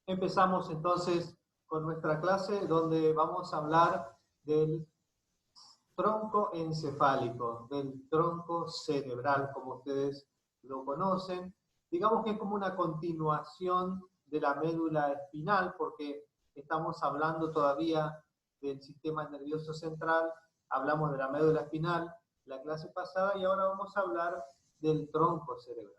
Empezamos entonces con nuestra clase donde vamos a hablar del tronco encefálico, del tronco cerebral, como ustedes lo conocen. Digamos que es como una continuación de la médula espinal, porque estamos hablando todavía del sistema nervioso central, hablamos de la médula espinal la clase pasada y ahora vamos a hablar del tronco cerebral.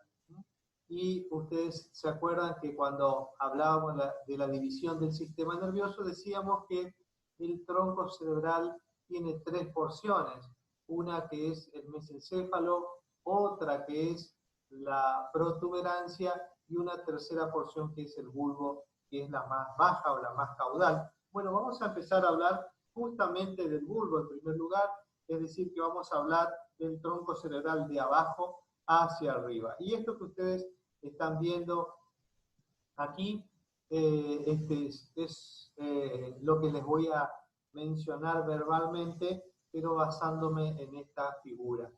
Y ustedes se acuerdan que cuando hablábamos de la división del sistema nervioso decíamos que el tronco cerebral tiene tres porciones, una que es el mesencéfalo, otra que es la protuberancia y una tercera porción que es el bulbo, que es la más baja o la más caudal. Bueno, vamos a empezar a hablar justamente del bulbo en primer lugar, es decir, que vamos a hablar del tronco cerebral de abajo hacia arriba. Y esto que ustedes están viendo aquí es lo que les voy a mencionar verbalmente, pero basándome en esta figura.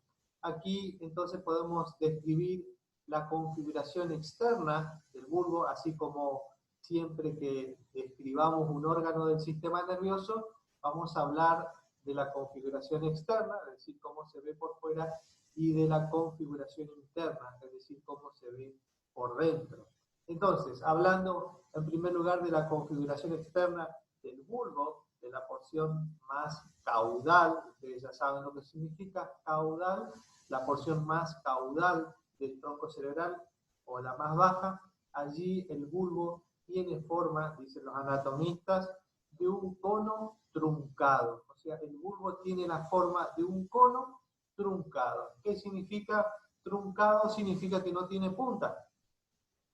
Aquí entonces podemos describir la configuración externa del bulbo, así como siempre que describamos un órgano del sistema nervioso, vamos a hablar de la configuración externa, es decir, cómo se ve por fuera, y de la configuración interna, es decir, cómo se ve por dentro. Entonces, hablando en primer lugar de la configuración externa del bulbo, de la porción más caudal, ustedes ya saben lo que significa caudal, la porción más caudal del tronco cerebral o la más baja, allí el bulbo tiene forma, dicen los anatomistas, de un cono truncado. O sea, el bulbo tiene la forma de un cono truncado. ¿Qué significa truncado? Significa que no tiene punta.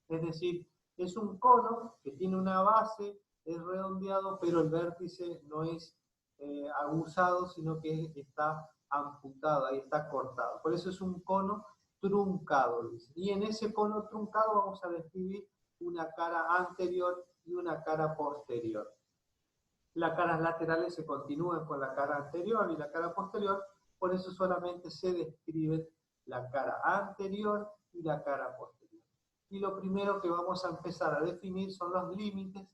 Es decir, es un cono que tiene una base, es redondeado, pero el vértice no es aguzado, sino que está amputado, ahí está cortado. Por eso es un cono truncado, dice. Y en ese cono truncado vamos a describir una cara anterior y una cara posterior. Las caras laterales se continúan con la cara anterior y la cara posterior, por eso solamente se describen la cara anterior y la cara posterior. Y lo primero que vamos a empezar a definir son los límites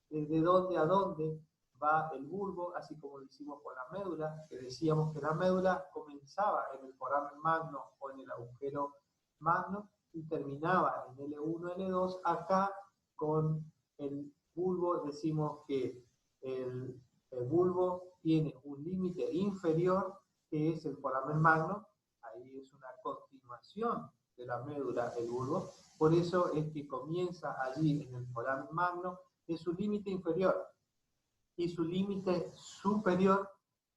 de dónde a dónde va el bulbo, así como lo hicimos con la médula, que decíamos que la médula comenzaba en el foramen magno o en el agujero magno y terminaba en L1, L2. Acá con el bulbo decimos que el bulbo tiene un límite inferior que es el foramen magno, ahí es una continuación de la médula el bulbo, por eso es que comienza allí en el foramen magno, es su límite inferior, y su límite superior,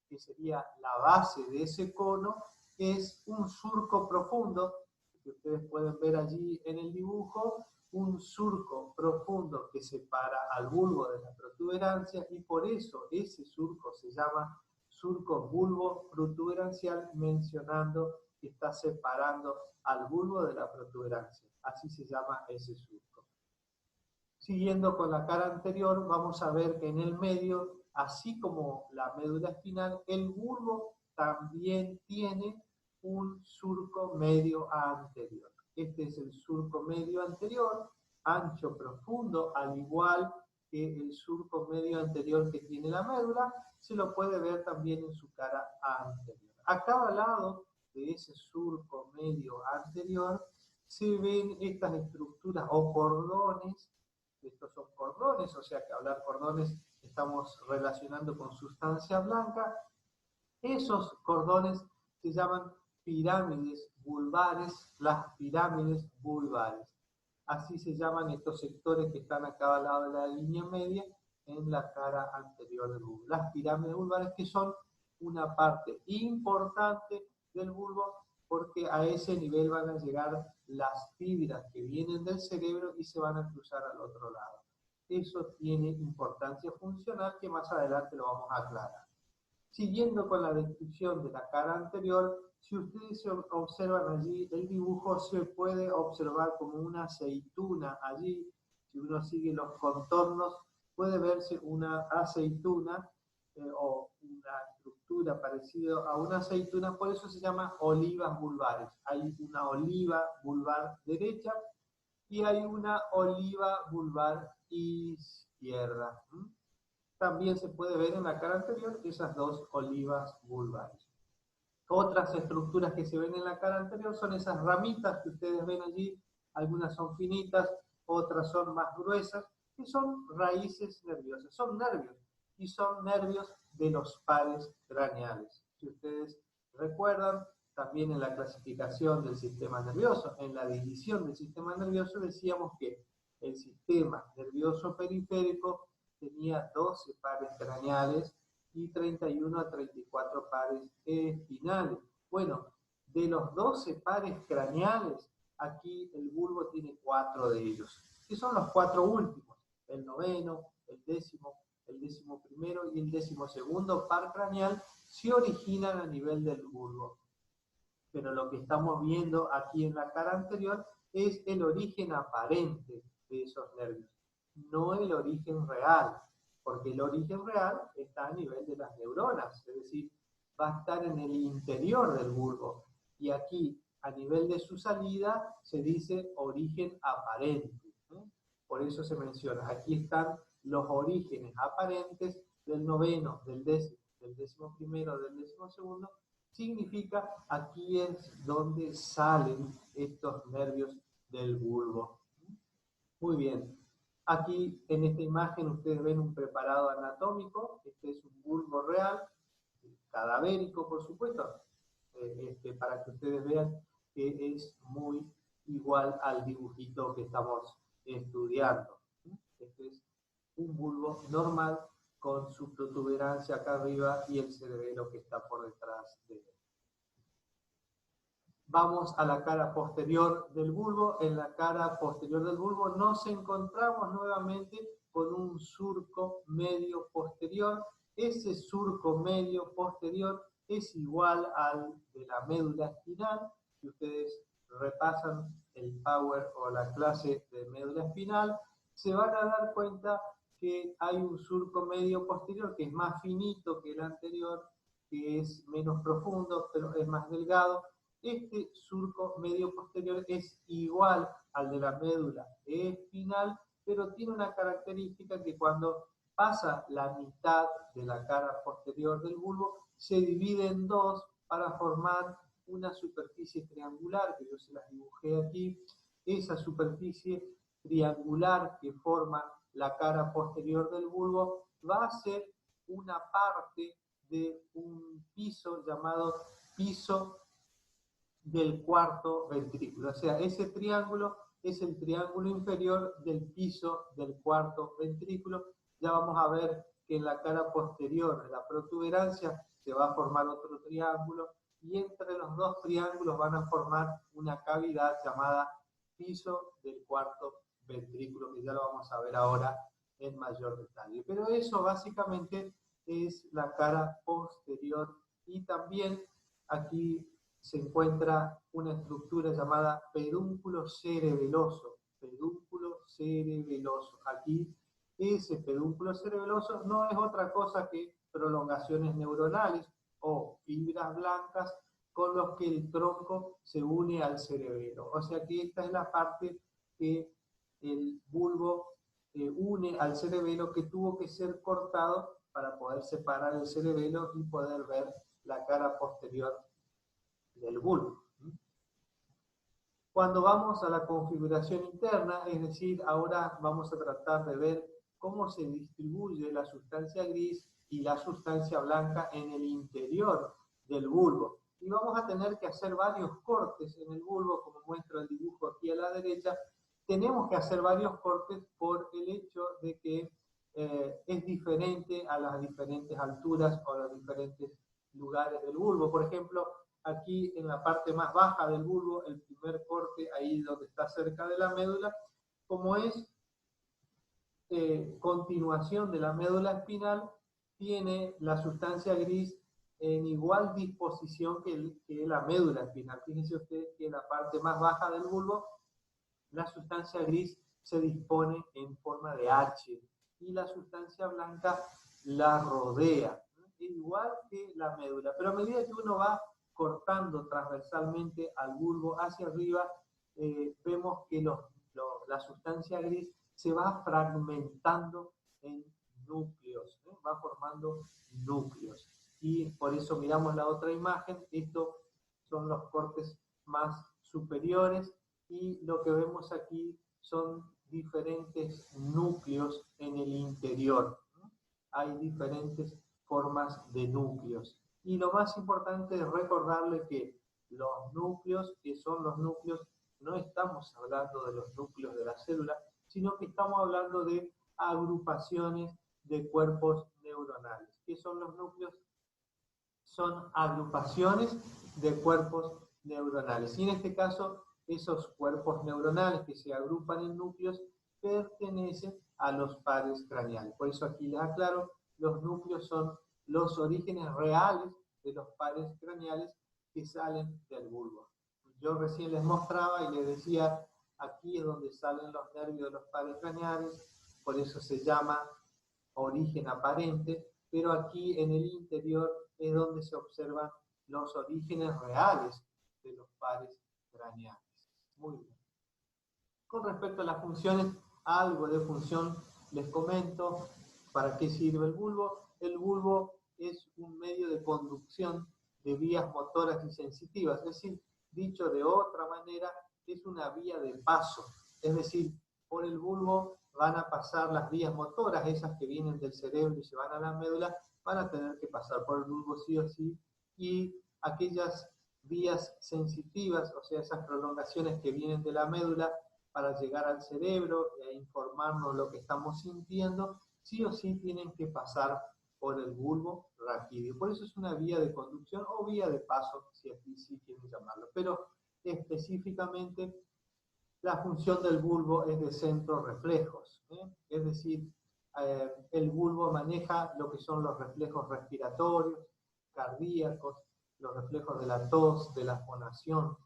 que sería la base de ese cono, es un surco profundo, que ustedes pueden ver allí en el dibujo, un surco profundo que separa al bulbo de la protuberancia, y por eso ese surco se llama surco bulbo protuberancial, mencionando que está separando al bulbo de la protuberancia. Así se llama ese surco. Siguiendo con la cara anterior, vamos a ver que en el medio, así como la médula espinal, el bulbo también tiene un surco medio anterior. Este es el surco medio anterior, ancho, profundo, al igual que el surco medio anterior que tiene la médula, se lo puede ver también en su cara anterior. A cada lado de ese surco medio anterior se ven estas estructuras o cordones. Estos son cordones, o sea que hablar cordones estamos relacionando con sustancia blanca. Esos cordones se llaman pirámides vulvares, las pirámides vulvares. Así se llaman estos sectores que están a cada lado de la línea media en la cara anterior del bulbo. Las pirámides vulvares, que son una parte importante del bulbo, porque a ese nivel van a llegar las fibras que vienen del cerebro y se van a cruzar al otro lado. Eso tiene importancia funcional que más adelante lo vamos a aclarar. Siguiendo con la descripción de la cara anterior, si ustedes observan allí el dibujo, se puede observar como una aceituna allí. Si uno sigue los contornos, puede verse una aceituna o una estructura parecida a una aceituna, por eso se llama olivas vulvares. Hay una oliva vulvar derecha y hay una oliva vulvar izquierda. También se puede ver en la cara anterior esas dos olivas vulvares. Otras estructuras que se ven en la cara anterior son esas ramitas que ustedes ven allí, algunas son finitas, otras son más gruesas, que son raíces nerviosas, son nervios, y son nervios de los pares craneales. Si ustedes recuerdan, también en la clasificación del sistema nervioso, en la división del sistema nervioso, decíamos que el sistema nervioso periférico tenía 12 pares craneales y 31 a 34 pares espinales. Bueno, de los 12 pares craneales, aquí el bulbo tiene 4 de ellos, que son los 4 últimos, el noveno, el décimo primero y el 12º par craneal se originan a nivel del bulbo. Pero lo que estamos viendo aquí en la cara anterior es el origen aparente de esos nervios, no el origen real, porque el origen real está a nivel de las neuronas, es decir, va a estar en el interior del bulbo, y aquí, a nivel de su salida, se dice origen aparente. Por eso se menciona, aquí están los orígenes aparentes del noveno, del 11º, del 12º, significa aquí es donde salen estos nervios del bulbo. Muy bien. Aquí en esta imagen ustedes ven un preparado anatómico. Este es un bulbo real, cadavérico por supuesto, para que ustedes vean que es muy igual al dibujito que estamos estudiando. Este es un bulbo normal con su protuberancia acá arriba y el cerebelo que está por detrás de él. Vamos a la cara posterior del bulbo. En la cara posterior del bulbo nos encontramos nuevamente con un surco medio posterior. Ese surco medio posterior es igual al de la médula espinal. Si ustedes repasan el power o la clase de médula espinal, se van a dar cuenta que hay un surco medio posterior que es más finito que el anterior, que es menos profundo, pero es más delgado. Este surco medio posterior es igual al de la médula espinal, pero tiene una característica que cuando pasa la mitad de la cara posterior del bulbo, se divide en dos para formar una superficie triangular, que yo se las dibujé aquí. Esa superficie triangular que forma la cara posterior del bulbo va a ser una parte de un piso llamado piso del cuarto ventrículo. O sea, ese triángulo es el triángulo inferior del piso del cuarto ventrículo. Ya vamos a ver que en la cara posterior de la protuberancia se va a formar otro triángulo y entre los dos triángulos van a formar una cavidad llamada piso del cuarto ventrículo, que ya lo vamos a ver ahora en mayor detalle. Pero eso básicamente es la cara posterior, y también aquí se encuentra una estructura llamada pedúnculo cerebeloso. Pedúnculo cerebeloso. Aquí ese pedúnculo cerebeloso no es otra cosa que prolongaciones neuronales o fibras blancas con los que el tronco se une al cerebelo. O sea que esta es la parte que el bulbo une al cerebelo, que tuvo que ser cortado para poder separar el cerebelo y poder ver la cara posterior del bulbo. Cuando vamos a la configuración interna, es decir, ahora vamos a tratar de ver cómo se distribuye la sustancia gris y la sustancia blanca en el interior del bulbo. Y vamos a tener que hacer varios cortes en el bulbo, como muestra el dibujo aquí a la derecha. Tenemos que hacer varios cortes por el hecho de que es diferente a las diferentes alturas o a los diferentes lugares del bulbo. Por ejemplo, aquí en la parte más baja del bulbo, el primer corte, ahí donde está cerca de la médula, como es continuación de la médula espinal, tiene la sustancia gris en igual disposición que la médula espinal. Fíjense ustedes que en la parte más baja del bulbo, la sustancia gris se dispone en forma de H y la sustancia blanca la rodea, igual que la médula. Pero a medida que uno va cortando transversalmente al bulbo hacia arriba, vemos que la sustancia gris se va fragmentando en núcleos, va formando núcleos. Y por eso miramos la otra imagen, estos son los cortes más superiores y lo que vemos aquí son diferentes núcleos en el interior. Hay diferentes formas de núcleos. Y lo más importante es recordarle que los núcleos, que son los núcleos, no estamos hablando de los núcleos de la célula, sino que estamos hablando de agrupaciones de cuerpos neuronales. ¿Qué son los núcleos? Son agrupaciones de cuerpos neuronales. Y en este caso, esos cuerpos neuronales que se agrupan en núcleos pertenecen a los pares craneales. Por eso aquí les aclaro, los núcleos son los orígenes reales de los pares craneales que salen del bulbo. Yo recién les mostraba y les decía, aquí es donde salen los nervios de los pares craneales, por eso se llama origen aparente, pero aquí en el interior es donde se observan los orígenes reales de los pares craneales. Muy bien. Con respecto a las funciones, algo de función les comento. ¿Para qué sirve el bulbo? El bulbo es un medio de conducción de vías motoras y sensitivas, es decir, dicho de otra manera, es una vía de paso, es decir, por el bulbo van a pasar las vías motoras, esas que vienen del cerebro y se van a la médula, van a tener que pasar por el bulbo sí o sí, y aquellas vías sensitivas, o sea, esas prolongaciones que vienen de la médula para llegar al cerebro e informarnos lo que estamos sintiendo, sí o sí tienen que pasar por el bulbo raquídeo. Por eso es una vía de conducción o vía de paso, si así sí quieren llamarlo. Pero específicamente la función del bulbo es de centro reflejos, es decir, el bulbo maneja lo que son los reflejos respiratorios, cardíacos, los reflejos de la tos, de la fonación,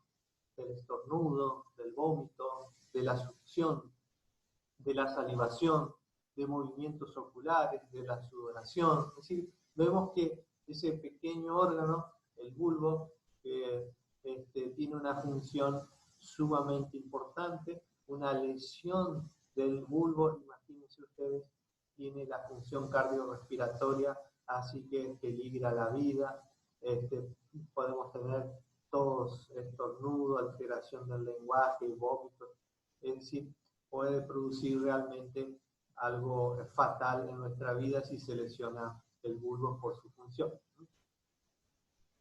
del estornudo, del vómito, de la succión, de la salivación, de movimientos oculares, de la sudoración. Es decir, vemos que ese pequeño órgano, el bulbo, tiene una función sumamente importante. Una lesión del bulbo, imagínense ustedes, tiene la función cardiorrespiratoria, así que peligra la vida. Podemos tener tos, estornudo, alteración del lenguaje, vómitos. Es decir, puede producir realmente algo fatal en nuestra vida si se lesiona el bulbo por su función.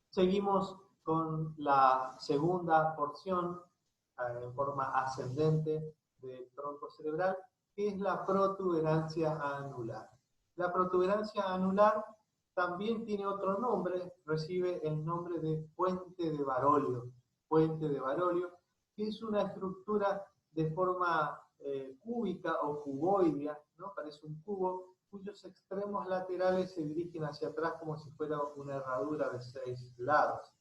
Seguimos con la segunda porción en forma ascendente del tronco cerebral, que es la protuberancia anular. La protuberancia anular también tiene otro nombre, recibe el nombre de puente de Barolio. Puente de Barolio, que es una estructura de forma cúbica o cuboidea, ¿no? Parece un cubo, cuyos extremos laterales se dirigen hacia atrás como si fuera una herradura de 6 lados.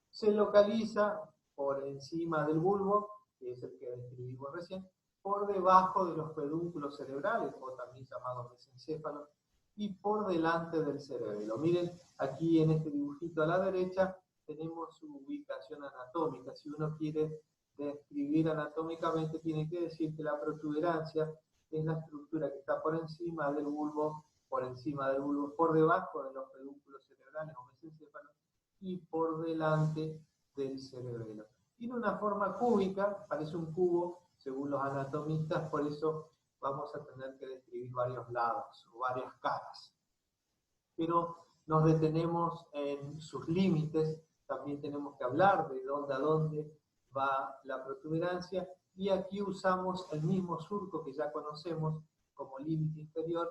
Se localiza por encima del bulbo, que es el que describimos recién, por debajo de los pedúnculos cerebrales, o también llamados mesencéfalos, y por delante del cerebelo. Miren, aquí en este dibujito a la derecha tenemos su ubicación anatómica. Si uno quiere describir anatómicamente, tiene que decir que la protuberancia es la estructura que está por encima del bulbo, por debajo de los pedúnculos cerebrales o mesencéfalos, y por delante del cerebelo. Tiene una forma cúbica, parece un cubo, según los anatomistas, por eso vamos a tener que describir varios lados o varias caras. Pero nos detenemos en sus límites, también tenemos que hablar de dónde a dónde va la protuberancia, y aquí usamos el mismo surco que ya conocemos como límite inferior.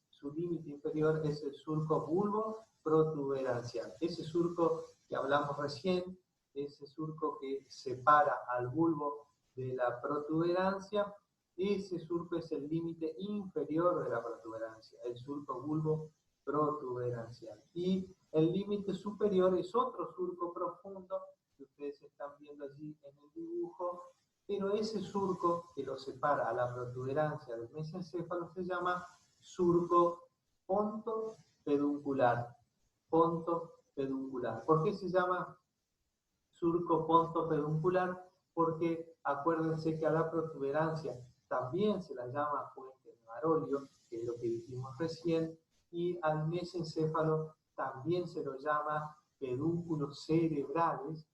Su límite inferior es el surco bulbo-protuberancial. Ese surco que hablamos recién, ese surco que separa al bulbo de la protuberancia, ese surco es el límite inferior de la protuberancia, el surco bulbo-protuberancial. Y el límite superior es otro surco profundo que ustedes están viendo allí en el dibujo, pero ese surco que lo separa a la protuberancia del mesencéfalo se llama surco pontopeduncular. Pontopeduncular. ¿Por qué se llama surco pontopeduncular? Porque Acuérdense que a la protuberancia también se la llama puente de Barolio, que es lo que dijimos recién, y al mesencéfalo también se lo llama pedúnculos cerebrales,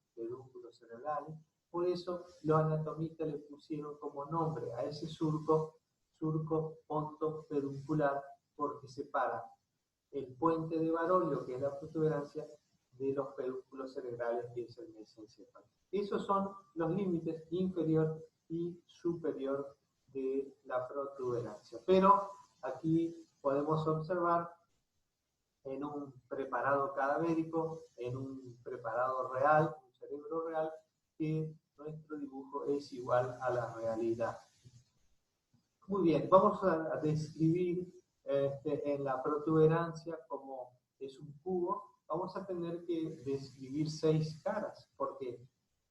por eso los anatomistas le pusieron como nombre a ese surco pontopeduncular, porque separa el puente de Barolio, que es la protuberancia, de los pedúnculos cerebrales, que es el mesencéfalo. Esos son los límites inferior y superior de la protuberancia. Pero aquí podemos observar en un preparado cadavérico, en un preparado real, un cerebro real, que nuestro dibujo es igual a la realidad. Muy bien, vamos a describir en la protuberancia como es un cubo. Vamos a tener que describir 6 caras, porque,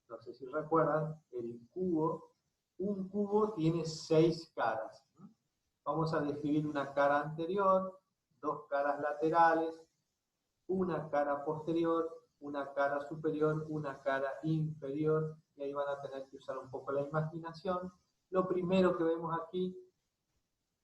no sé si recuerdan, un cubo tiene 6 caras. Vamos a describir una cara anterior, 2 caras laterales, una cara posterior, una cara superior, una cara inferior, y ahí van a tener que usar un poco la imaginación. Lo primero que vemos aquí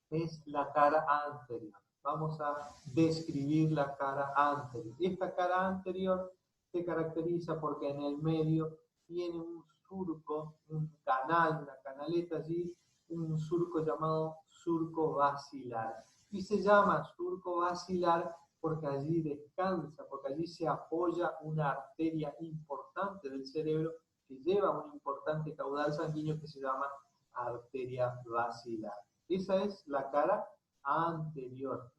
es la cara anterior. Vamos a describir la cara anterior. Esta cara anterior se caracteriza porque en el medio tiene un surco, un canal, una canaleta allí, un surco llamado surco basilar. Y se llama surco basilar porque allí descansa, porque allí se apoya una arteria importante del cerebro que lleva un importante caudal sanguíneo que se llama arteria basilar. Esa es la cara anterior.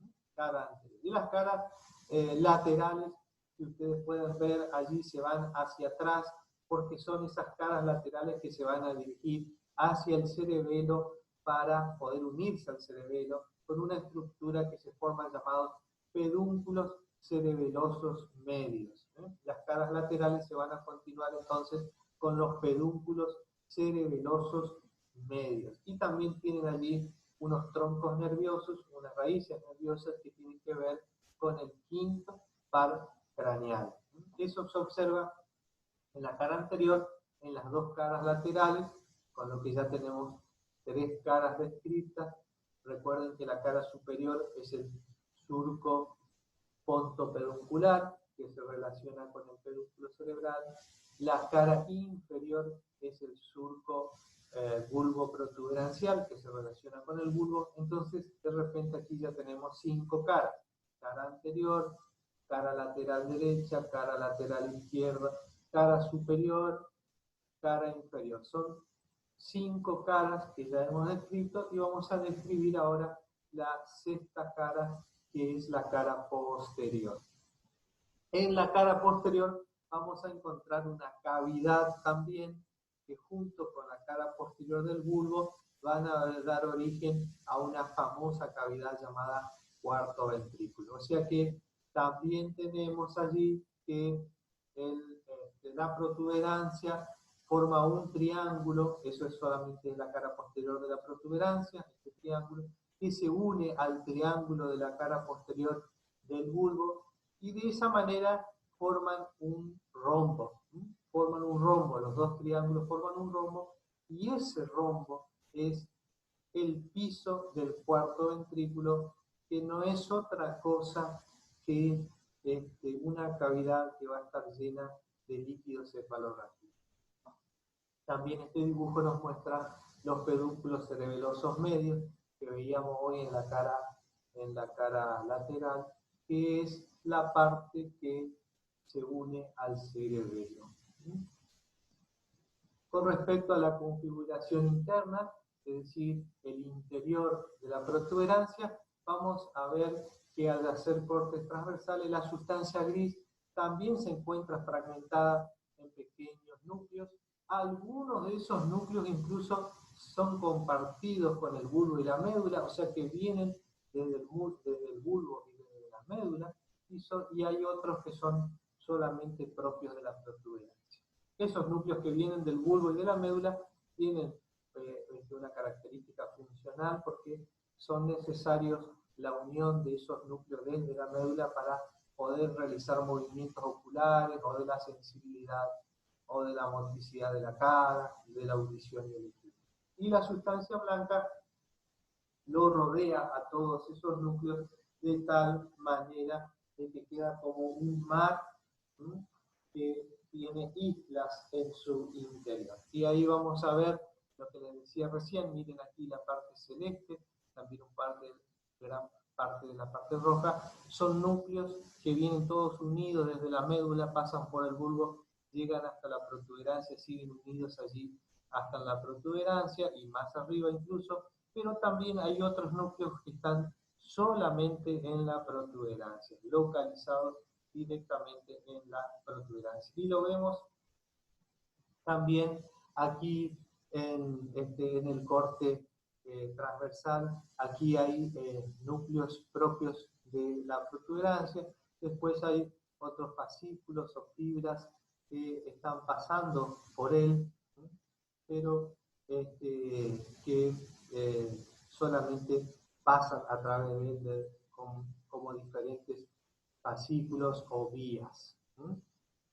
Y las caras laterales que ustedes pueden ver allí se van hacia atrás porque son esas caras laterales que se van a dirigir hacia el cerebelo para poder unirse al cerebelo con una estructura que se forma llamados pedúnculos cerebelosos medios. Las caras laterales se van a continuar entonces con los pedúnculos cerebelosos medios. Y también tienen allí unos troncos nerviosos, unas raíces nerviosas que tienen que ver con el quinto par craneal. Eso se observa en la cara anterior, en las 2 caras laterales, con lo que ya tenemos 3 caras descritas. Recuerden que la cara superior es el surco pontopeduncular, que se relaciona con el pedúnculo cerebral. La cara inferior es el surco bulbo protuberancial, que se relaciona con el bulbo. Entonces, de repente aquí ya tenemos 5 caras. Cara anterior, cara lateral derecha, cara lateral izquierda, cara superior, cara inferior. Son 5 caras que ya hemos descrito y vamos a describir ahora la 6ª cara, que es la cara posterior. En la cara posterior vamos a encontrar una cavidad también que junto con la cara posterior del bulbo van a dar origen a una famosa cavidad llamada cuarto ventrículo. O sea que también tenemos allí que la protuberancia forma un triángulo, eso es solamente la cara posterior de la protuberancia, este triángulo, que se une al triángulo de la cara posterior del bulbo, y de esa manera forman un rombo. Los 2 triángulos forman un rombo, y ese rombo es el piso del cuarto ventrículo, que no es otra cosa que una cavidad que va a estar llena de líquido cefalorraquídeo. También este dibujo nos muestra los pedúnculos cerebelosos medios que veíamos hoy en la cara lateral, que es la parte que se une al cerebelo. Con respecto a la configuración interna, es decir, el interior de la protuberancia, vamos a ver que al hacer cortes transversales, la sustancia gris también se encuentra fragmentada en pequeños núcleos. Algunos de esos núcleos incluso son compartidos con el bulbo y la médula, o sea que vienen desde el bulbo y desde la médula, y hay otros que son solamente propios de la protuberancia. Esos núcleos que vienen del bulbo y de la médula tienen una característica funcional porque son necesarios la unión de esos núcleos desde la médula para poder realizar movimientos oculares o de la sensibilidad o de la motricidad de la cara, de la audición y el equilibrio. Y la sustancia blanca lo rodea a todos esos núcleos de tal manera de que queda como un mar, ¿sí?, que tiene islas en su interior. Y ahí vamos a ver lo que les decía recién. Miren aquí la parte celeste, también gran parte de la parte roja. Son núcleos que vienen todos unidos desde la médula, pasan por el bulbo, llegan hasta la protuberancia, siguen unidos allí hasta la protuberancia y más arriba incluso, pero también hay otros núcleos que están solamente en la protuberancia, localizados directamente en la protuberancia. Y lo vemos también aquí en el corte transversal. Aquí hay núcleos propios de la protuberancia, después hay otros fascículos o fibras que están pasando por él, ¿sí?, pero que solamente pasan a través de él como diferentes fascículos o vías, ¿sí?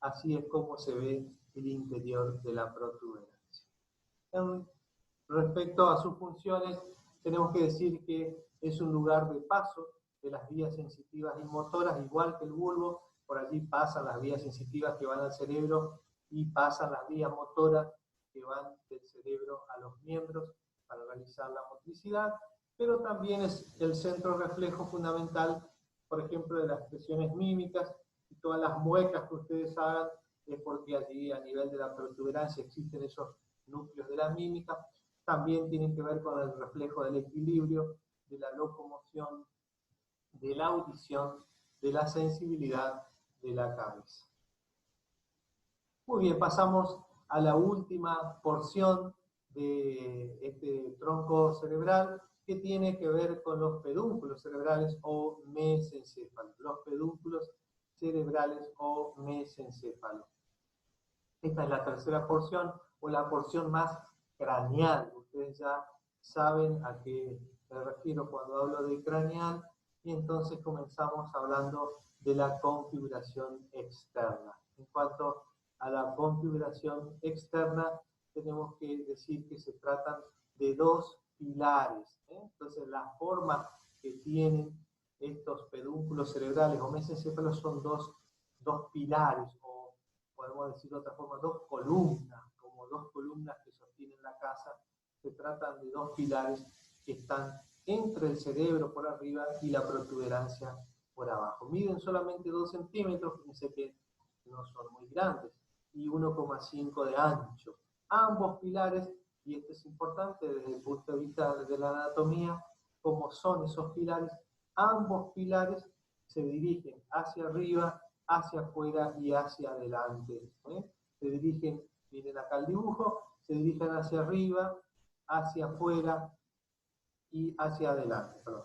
Así es como se ve el interior de la protuberancia. Respecto a sus funciones, tenemos que decir que es un lugar de paso de las vías sensitivas y motoras, igual que el bulbo. Por allí pasan las vías sensitivas que van al cerebro y pasan las vías motoras que van del cerebro a los miembros para realizar la motricidad, pero también es el centro reflejo fundamental, por ejemplo, de las expresiones mímicas, y todas las muecas que ustedes hagan es porque allí a nivel de la protuberancia existen esos núcleos de la mímica. También tienen que ver con el reflejo del equilibrio, de la locomoción, de la audición, de la sensibilidad de la cabeza. Muy bien, pasamos a la última porción de este tronco cerebral, que tiene que ver con los pedúnculos cerebrales o mesencéfalos. Los pedúnculos cerebrales o mesencéfalos. Esta es la tercera porción, o la porción más craneal. Ustedes ya saben a qué me refiero cuando hablo de craneal, y entonces comenzamos hablando de la configuración externa. En cuanto a la configuración externa, tenemos que decir que se tratan de dos pilares, ¿eh? Entonces, la forma que tienen estos pedúnculos cerebrales o mesencéfalos son dos pilares, o podemos decir de otra forma, dos columnas, como dos columnas que sostienen la casa. Se tratan de dos pilares que están entre el cerebro por arriba y la protuberancia por abajo. Miden solamente 2 centímetros, fíjense que no son muy grandes, y 1,5 de ancho. Ambos pilares, y esto es importante desde el punto de vista de la anatomía, como son esos pilares, ambos pilares se dirigen hacia arriba, hacia afuera y hacia adelante, ¿eh? Se dirigen, miren acá el dibujo, se dirigen hacia arriba, hacia afuera y hacia adelante, perdón.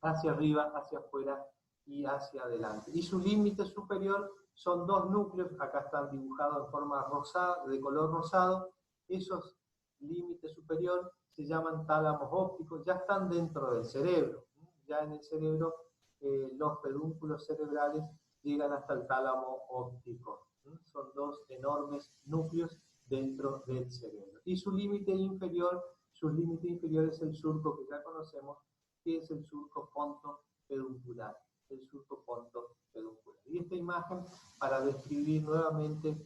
Hacia arriba, hacia afuera y hacia adelante. Y su límite superior son dos núcleos, acá están dibujados en forma rosada, de color rosado. Esos límites superior se llaman tálamos ópticos, ya están dentro del cerebro. Ya en el cerebro los pedúnculos cerebrales llegan hasta el tálamo óptico. Son dos enormes núcleos dentro del cerebro. Y su límite inferior es el surco que ya conocemos, que es el surco ponto-peduncular. El surco ponto-peduncular. Y esta imagen, para describir nuevamente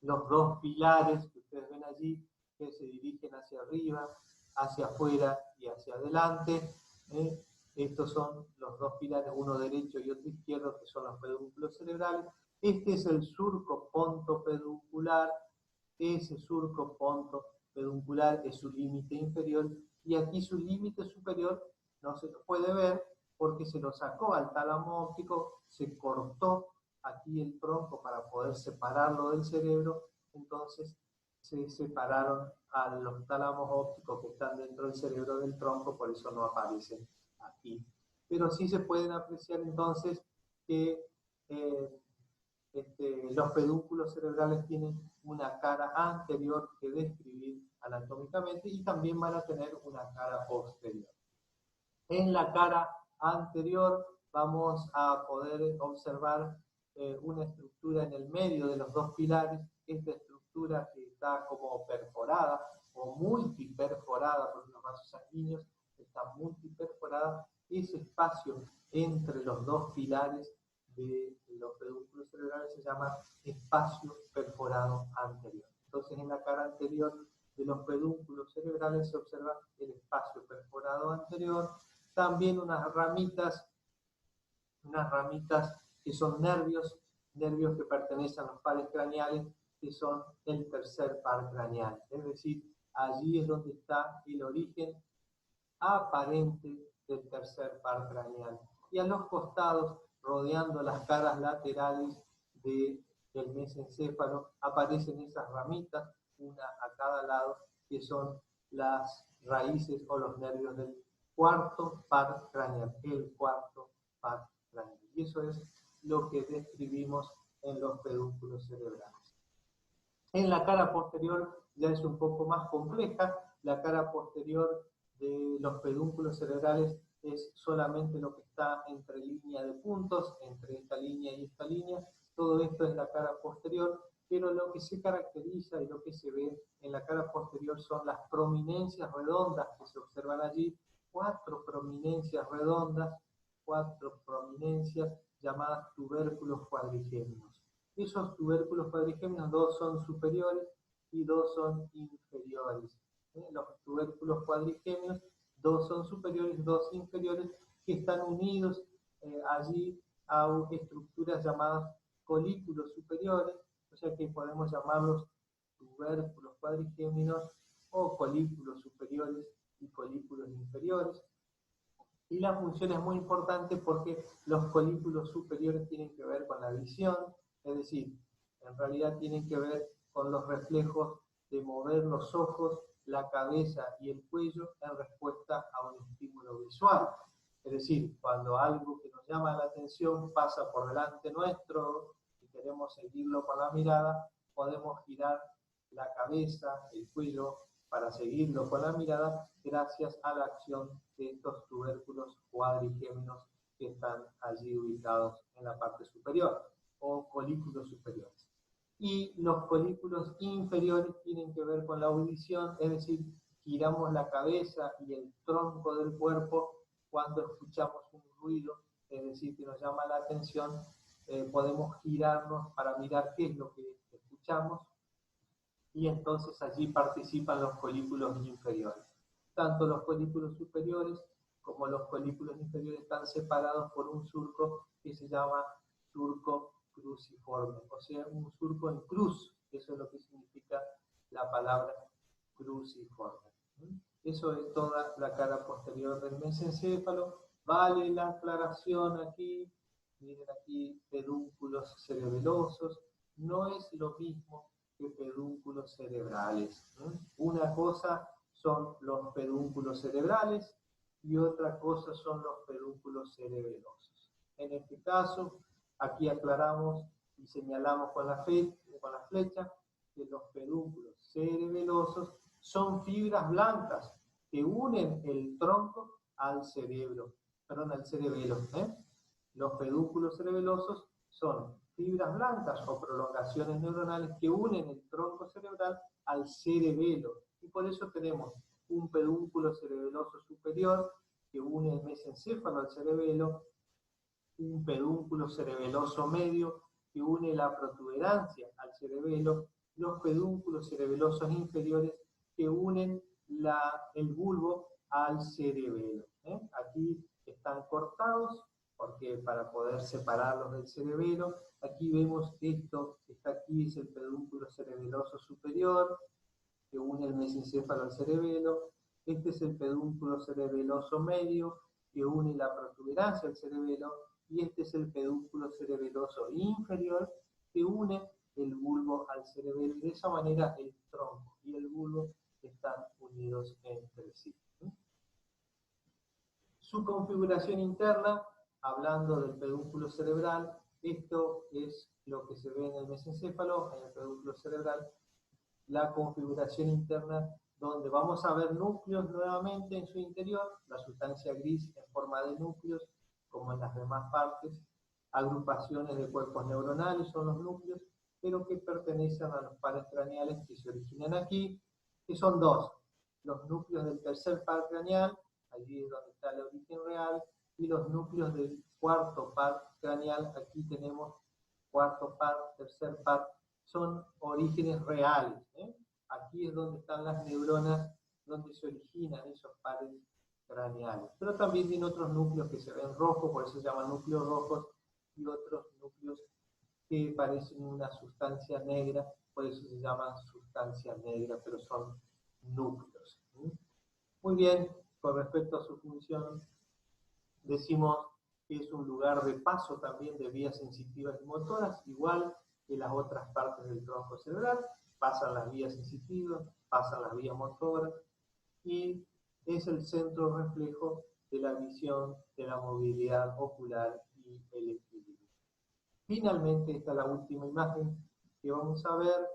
los dos pilares que ustedes ven allí, que se dirigen hacia arriba, hacia afuera y hacia adelante. Estos son los dos pilares, uno derecho y otro izquierdo, que son los pedúnculos cerebrales. Este es el surco ponto-peduncular. Ese surco ponto-peduncular es su límite inferior, y aquí su límite superior no se lo puede ver porque se lo sacó al tálamo óptico, se cortó aquí el tronco para poder separarlo del cerebro. Entonces se separaron a los tálamos ópticos que están dentro del cerebro del tronco, por eso no aparecen aquí. Pero sí se pueden apreciar entonces que los pedúnculos cerebrales tienen una cara anterior que describir anatómicamente, y también van a tener una cara posterior. En la cara anterior vamos a poder observar una estructura en el medio de los dos pilares, esta estructura que está como perforada o multiperforada por los vasos sanguíneos, está multiperforada, ese espacio entre los dos pilares de los pedúnculos cerebrales se llama espacio perforado anterior. Entonces, en la cara anterior de los pedúnculos cerebrales se observa el espacio perforado anterior, también unas ramitas que son nervios que pertenecen a los pares craneales, que son el tercer par craneal. Es decir, allí es donde está el origen aparente del tercer par craneal. Y a los costados, rodeando las caras laterales del mesencéfalo, aparecen esas ramitas, una a cada lado, que son las raíces o los nervios del cuarto par craneal, el cuarto par craneal. Y eso es lo que describimos en los pedúnculos cerebrales. En la cara posterior ya es un poco más compleja. La cara posterior de los pedúnculos cerebrales es solamente lo que está entre línea de puntos, entre esta línea y esta línea. Todo esto es la cara posterior, pero lo que se caracteriza y lo que se ve en la cara posterior son las prominencias redondas que se observan allí, 4 prominencias redondas, 4 prominencias llamadas tubérculos cuadrigéminos. Esos tubérculos cuadrigéminos, 2 son superiores y 2 son inferiores. Los tubérculos cuadrigéminos, 2 son superiores, 2 inferiores, que están unidos allí a estructuras llamadas colículos superiores, o sea que podemos llamarlos tubérculos cuadrigéminos o colículos superiores y colículos inferiores. Y la función es muy importante porque los colículos superiores tienen que ver con la visión, es decir, en realidad tienen que ver con los reflejos de mover los ojos, la cabeza y el cuello en respuesta a un estímulo visual. Es decir, cuando algo que nos llama la atención pasa por delante nuestro y queremos seguirlo con la mirada, podemos girar la cabeza, el cuello, para seguirlo con la mirada, gracias a la acción de estos tubérculos cuadrigéminos que están allí ubicados en la parte superior, o colículos superiores. Y los colículos inferiores tienen que ver con la audición, es decir, giramos la cabeza y el tronco del cuerpo cuando escuchamos un ruido, es decir, que nos llama la atención, podemos girarnos para mirar qué es lo que escuchamos, y entonces allí participan los colículos inferiores. Tanto los colículos superiores como los colículos inferiores están separados por un surco que se llama surco cruciforme, o sea, un surco en cruz. Eso es lo que significa la palabra cruciforme. Eso es toda la cara posterior del mesencéfalo. Vale la aclaración aquí, miren aquí, pedúnculos cerebelosos, no es lo mismo que pedúnculos cerebrales. Una cosa son los pedúnculos cerebrales y otra cosa son los pedúnculos cerebelosos. En este caso, aquí aclaramos y señalamos con la flecha que los pedúnculos cerebelosos son fibras blancas que unen el tronco al cerebro, perdón, al cerebelo. Los pedúnculos cerebelosos son fibras blancas o prolongaciones neuronales que unen el tronco cerebral al cerebelo. Y por eso tenemos un pedúnculo cerebeloso superior que une el mesencéfalo al cerebelo, un pedúnculo cerebeloso medio que une la protuberancia al cerebelo, los pedúnculos cerebelosos inferiores que unen el bulbo al cerebelo. Aquí están cortados porque para poder separarlos del cerebelo, aquí vemos esto que está aquí, es el pedúnculo cerebeloso superior, que une el mesencéfalo al cerebelo. Este es el pedúnculo cerebeloso medio, que une la protuberancia al cerebelo, y este es el pedúnculo cerebeloso inferior, que une el bulbo al cerebelo, y de esa manera el tronco y el bulbo están unidos entre sí. Su configuración interna, hablando del pedúnculo cerebral, esto es lo que se ve en el mesencéfalo, en el pedúnculo cerebral, la configuración interna, donde vamos a ver núcleos nuevamente en su interior, la sustancia gris en forma de núcleos, como en las demás partes, agrupaciones de cuerpos neuronales son los núcleos, pero que pertenecen a los pares craneales que se originan aquí, que son dos: los núcleos del tercer par craneal, allí es donde está el origen real, y los núcleos del cuarto par craneal, aquí tenemos cuarto par, tercer par, son orígenes reales, ¿eh? Aquí es donde están las neuronas, donde se originan esos pares craneales. Pero también tiene otros núcleos que se ven rojos, por eso se llaman núcleos rojos, y otros núcleos que parecen una sustancia negra, por eso se llaman sustancia negra, pero son núcleos. Muy bien, con respecto a su función, decimos que es un lugar de paso también de vías sensitivas y motoras, igual que las otras partes del tronco cerebral, pasan las vías sensitivas, pasan las vías motoras, y es el centro reflejo de la visión, de la movilidad ocular y el equilibrio. Finalmente, esta es la última imagen que vamos a ver,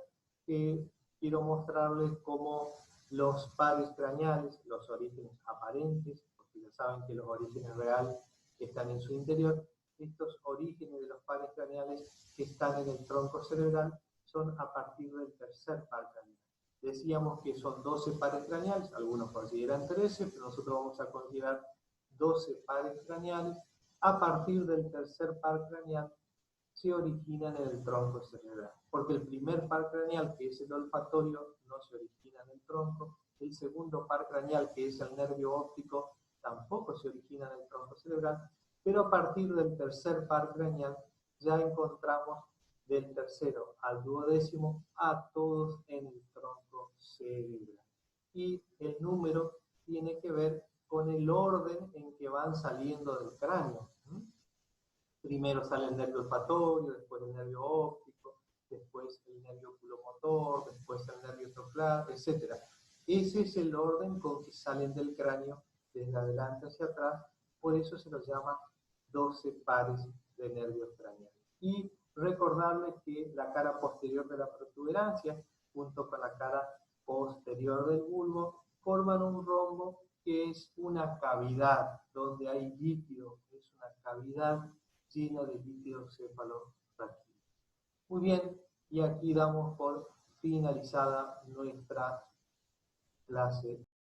que quiero mostrarles cómo los pares craneales, los orígenes aparentes, porque ya saben que los orígenes reales están en su interior, estos orígenes de los pares craneales que están en el tronco cerebral son a partir del tercer par craneal. Decíamos que son 12 pares craneales, algunos consideran 13, pero nosotros vamos a considerar 12 pares craneales. A partir del tercer par craneal se originan en el tronco cerebral, porque el primer par craneal, que es el olfatorio, no se origina en el tronco. El segundo par craneal, que es el nervio óptico, tampoco se origina en el tronco cerebral, pero a partir del tercer par craneal ya encontramos del tercero al duodécimo a todos en el tronco cerebral. Y el número tiene que ver con el orden en que van saliendo del cráneo. Primero sale el nervio olfatorio, después el nervio óptico, después el nervio oculomotor, después el nervio tronclar, etc. Ese es el orden con que salen del cráneo desde adelante hacia atrás, por eso se los llama 12 pares de nervios craneales. Y recordarles que la cara posterior de la protuberancia, junto con la cara posterior del bulbo, forman un rombo que es una cavidad donde hay líquido, es una cavidad lleno de líquido cefalorraquídeo. Muy bien, y aquí damos por finalizada nuestra clase